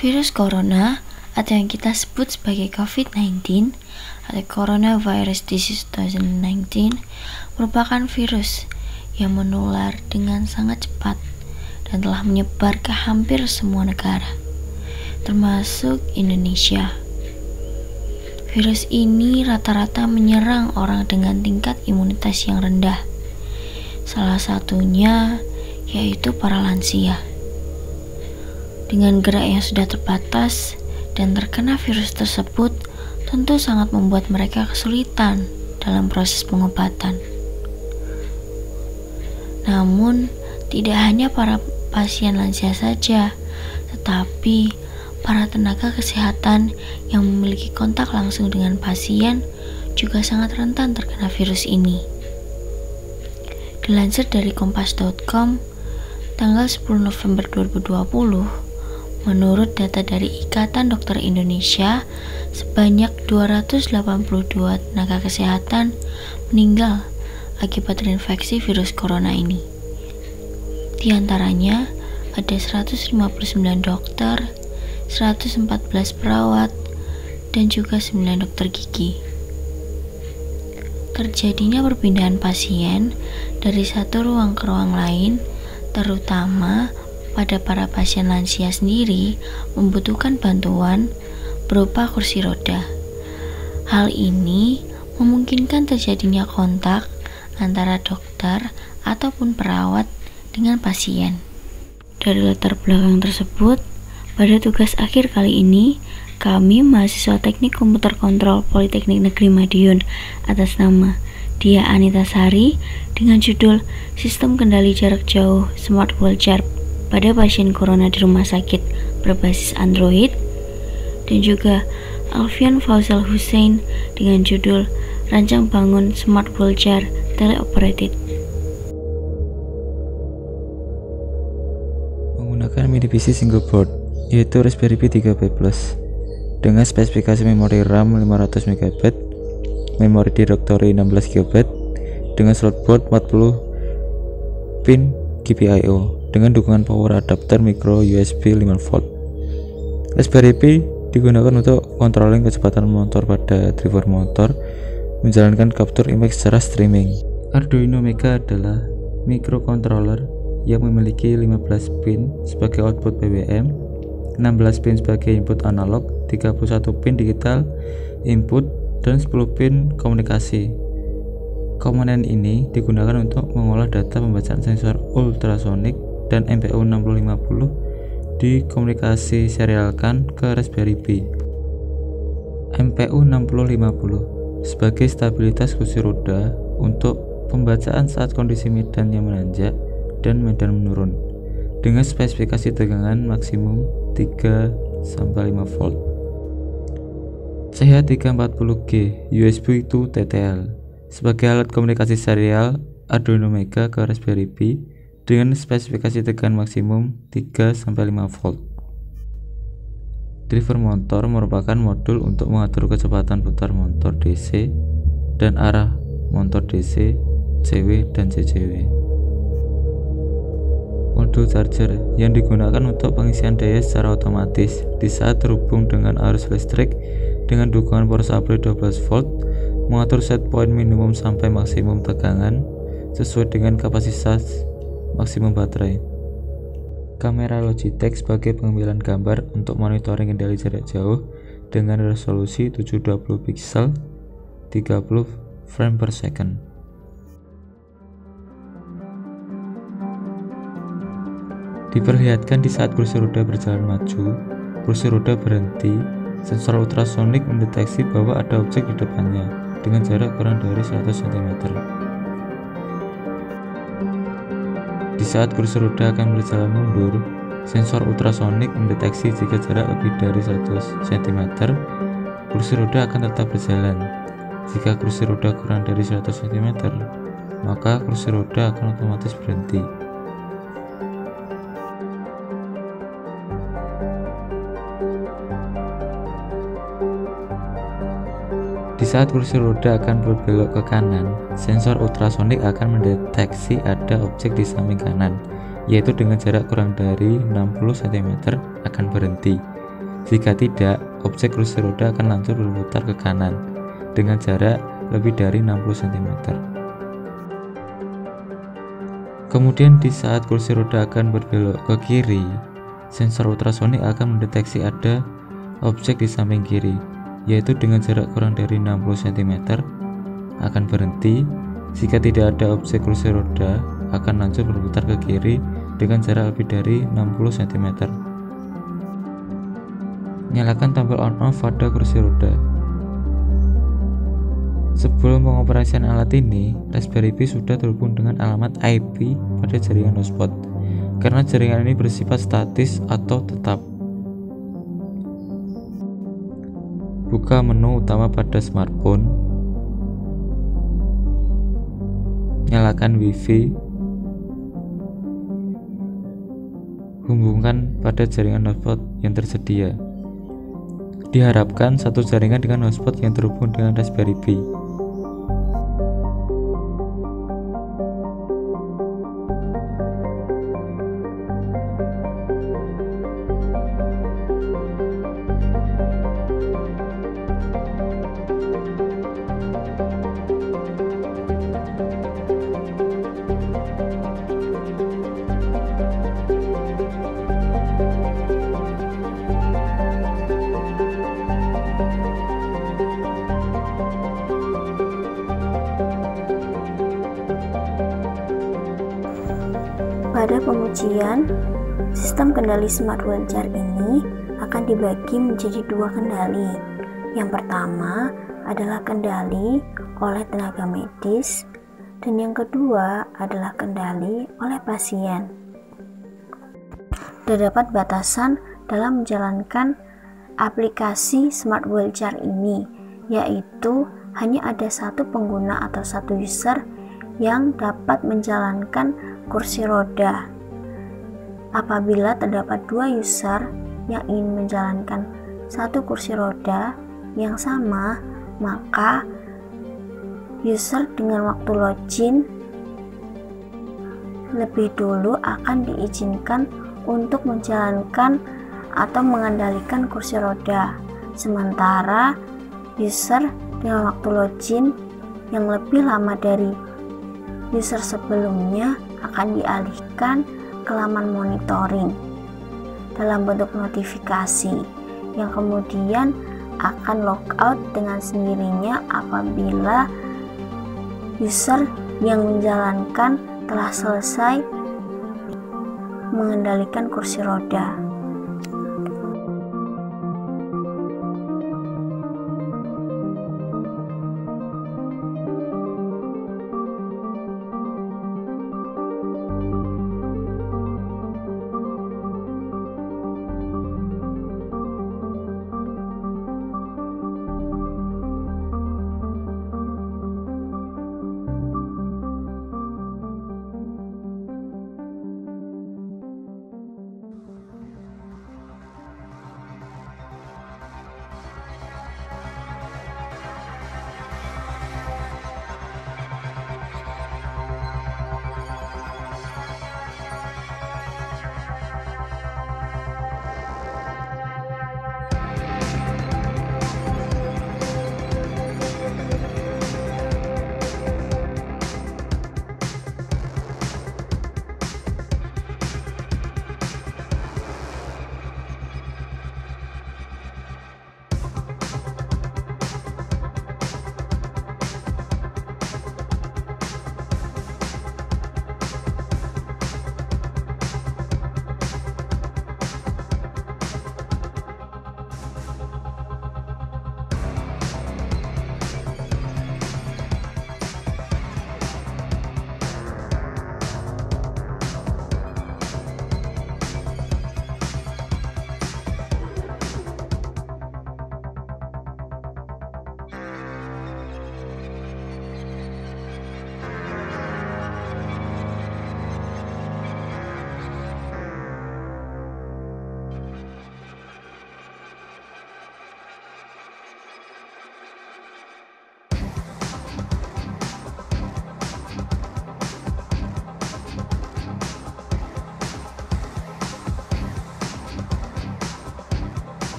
Virus corona atau yang kita sebut sebagai COVID-19 atau Coronavirus Disease 2019 merupakan virus yang menular dengan sangat cepat dan telah menyebar ke hampir semua negara, termasuk Indonesia. Virus ini rata-rata menyerang orang dengan tingkat imunitas yang rendah. Salah satunya yaitu para lansia. Dengan gerak yang sudah terbatas dan terkena virus tersebut, tentu sangat membuat mereka kesulitan dalam proses pengobatan. Namun, tidak hanya para pasien lansia saja, tetapi para tenaga kesehatan yang memiliki kontak langsung dengan pasien juga sangat rentan terkena virus ini. Dilansir dari kompas.com, tanggal 10 November 2020, menurut data dari Ikatan Dokter Indonesia, sebanyak 282 tenaga kesehatan meninggal akibat terinfeksi virus corona ini. Di antaranya ada 159 dokter, 114 perawat, dan juga 9 dokter gigi. Terjadinya perpindahan pasien dari satu ruang ke ruang lain, terutama pada para pasien lansia sendiri, membutuhkan bantuan berupa kursi roda. Hal ini memungkinkan terjadinya kontak antara dokter ataupun perawat dengan pasien. Dari latar belakang tersebut, pada tugas akhir kali ini, kami mahasiswa Teknik Komputer Kontrol Politeknik Negeri Madiun atas nama Dia Anita Sari dengan judul Sistem Kendali Jarak Jauh Smart Wheelchair pada pasien corona di rumah sakit berbasis Android, dan juga Alfian Fauzal Hussein dengan judul Rancang Bangun Smart Wheelchair Teleoperated. Menggunakan mini PC single board, yaitu Raspberry Pi 3B Plus, dengan spesifikasi memori RAM 500 MB, memori directory 16 GB, dengan slot board 40 pin GPIO, dengan dukungan power adapter micro USB 5V. Raspberry Pi digunakan untuk controlling kecepatan motor pada driver motor, menjalankan capture image secara streaming. Arduino Mega adalah microcontroller yang memiliki 15 pin sebagai output PWM, 16 pin sebagai input analog, 31 pin digital input, dan 10 pin komunikasi. Komponen ini digunakan untuk mengolah data pembacaan sensor ultrasonik dan MPU 6050 dikomunikasi serialkan ke Raspberry Pi. MPU 6050 sebagai stabilitas kursi roda untuk pembacaan saat kondisi medan yang menanjak dan medan menurun, dengan spesifikasi tegangan maksimum 3-5 volt. CH340G USB to TTL sebagai alat komunikasi serial Arduino Mega ke Raspberry Pi dengan spesifikasi tegangan maksimum 3-5 volt. Driver motor merupakan modul untuk mengatur kecepatan putar motor DC dan arah motor DC, CW, dan CCW. Modul charger yang digunakan untuk pengisian daya secara otomatis di saat terhubung dengan arus listrik dengan dukungan power supply 12 volt, mengatur set point minimum sampai maksimum tegangan sesuai dengan kapasitas maksimum baterai. Kamera Logitech sebagai pengambilan gambar untuk monitoring kendali jarak jauh dengan resolusi 720 pixel 30 frame per second. Diperlihatkan di saat kursi roda berjalan maju, kursi roda berhenti, sensor ultrasonik mendeteksi bahwa ada objek di depannya dengan jarak kurang dari 100 cm. Di saat kursi roda akan berjalan mundur, sensor ultrasonik mendeteksi jika jarak lebih dari 100 cm, kursi roda akan tetap berjalan. Jika kursi roda kurang dari 100 cm, maka kursi roda akan otomatis berhenti. Di saat kursi roda akan berbelok ke kanan, sensor ultrasonik akan mendeteksi ada objek di samping kanan yaitu dengan jarak kurang dari 60 cm akan berhenti. Jika tidak, objek kursi roda akan langsung berputar ke kanan dengan jarak lebih dari 60 cm. Kemudian di saat kursi roda akan berbelok ke kiri, sensor ultrasonik akan mendeteksi ada objek di samping kiri, yaitu dengan jarak kurang dari 60 cm akan berhenti. Jika tidak ada objek, kursi roda akan langsung berputar ke kiri dengan jarak lebih dari 60 cm. Nyalakan tombol on off pada kursi roda. Sebelum pengoperasian alat ini, Raspberry Pi sudah terhubung dengan alamat IP pada jaringan hotspot, karena jaringan ini bersifat statis atau tetap. Buka menu utama pada smartphone, nyalakan Wi-Fi, hubungkan pada jaringan hotspot yang tersedia. Diharapkan satu jaringan dengan hotspot yang terhubung dengan Raspberry Pi. Pada pengujian, sistem kendali smart wheelchair ini akan dibagi menjadi dua kendali. Yang pertama adalah kendali oleh tenaga medis, dan yang kedua adalah kendali oleh pasien. Terdapat batasan dalam menjalankan aplikasi smart wheelchair ini, yaitu hanya ada satu pengguna atau satu user yang dapat menjalankan kursi roda. Apabila terdapat dua user yang ingin menjalankan satu kursi roda yang sama, maka user dengan waktu login lebih dulu akan diizinkan untuk menjalankan atau mengendalikan kursi roda, sementara user dengan waktu login yang lebih lama dari user sebelumnya akan dialihkan ke laman monitoring dalam bentuk notifikasi yang kemudian akan logout dengan sendirinya apabila user yang menjalankan telah selesai mengendalikan kursi roda.